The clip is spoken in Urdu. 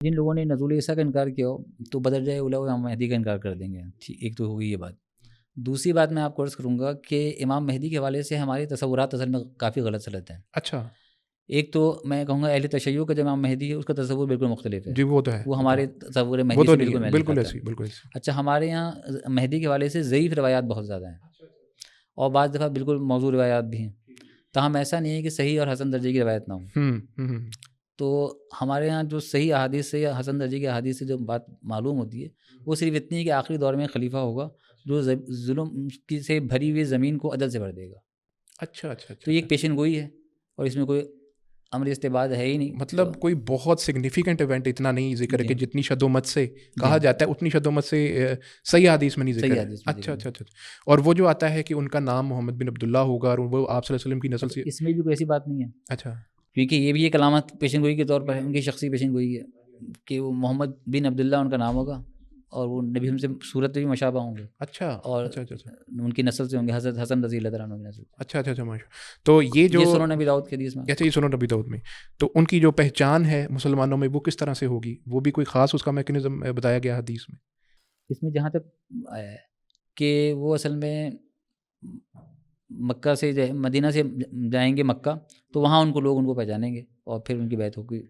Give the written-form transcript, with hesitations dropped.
جن لوگوں نے نزول عیسیٰ کا انکار کیا ہو تو بدر جائے اولا امام مہدی کا انکار کر دیں گے. ایک تو ہوئی یہ بات. دوسری بات میں آپ کو عرض کروں گا کہ امام مہدی کے حوالے سے ہمارے تصورات اصل میں کافی غلط سلط ہیں. اچھا ایک تو میں کہوں گا اہل تشیع کا جو امام مہدی ہے اس کا تصور بالکل مختلف ہے. جی وہ تو ہے، وہ ہمارے تصور وہ مہدی تو سے نہیں بالکل ہے، میل بالکل کھاتا ایسی، ہے. بالکل ایسی. اچھا ہمارے یہاں مہدی کے حوالے سے ضعیف روایات بہت زیادہ ہیں اور بعض دفعہ بالکل موضوع روایات بھی ہیں. تاہم ایسا نہیں ہے کہ صحیح اور حسن درجے کی روایت نہ ہوں. تو ہمارے ہاں جو صحیح احادیث سے یا حسن درجے کی احادیث سے جو بات معلوم ہوتی ہے وہ صرف اتنی ہے کہ آخری دور میں خلیفہ ہوگا جو ظلم سے بھری ہوئی زمین کو عدل سے بھر دے گا. اچھا اچھا تو یہ ایک پیشن گوئی ہے اور اس میں کوئی امر استباد ہے ہی نہیں. مطلب کوئی بہت سگنیفیکنٹ ایونٹ اتنا نہیں ذکر ہے کہ جتنی شد و مت سے کہا جاتا ہے اتنی شد و مت سے صحیح حدیث میں نہیں ذکر ہے. اچھا اچھا اچھا. اور وہ جو آتا ہے کہ ان کا نام محمد بن عبداللہ ہوگا اور وہ آپ صلی اللہ علیہ وسلم کی نسل سے، اس میں بھی کوئی ایسی بات نہیں ہے. اچھا کیونکہ یہ بھی ایک علامت پیشن گوئی کے طور پر ہے، ان کی شخصی پیشن گوئی ہے کہ وہ محمد بن عبداللہ ان کا نام ہوگا اور وہ نبی ہم سے صورت بھی مشابہ ہوں گے. اچھا اور اچھا اچھا ان کی نسل سے ہوں گے، حضرت حسن رضی اللہ تعالیٰ عنہ کی نسل. اچھا اچھا اچھا ماشاء. تو یہ جو سنن نبی داؤد کے حدیث میں، اچھا یہ سنن نبی داؤد میں، تو ان کی جو پہچان ہے مسلمانوں میں وہ کس طرح سے ہوگی؟ وہ بھی کوئی خاص اس کا میکینزم بتایا گیا حدیث میں؟ اس میں جہاں تک آیا ہے کہ وہ اصل میں مکہ سے مدینہ سے جائیں گے مکہ تو وہاں ان کو لوگ ان کو پہچانیں گے اور پھر ان کی بیعت ہوگی.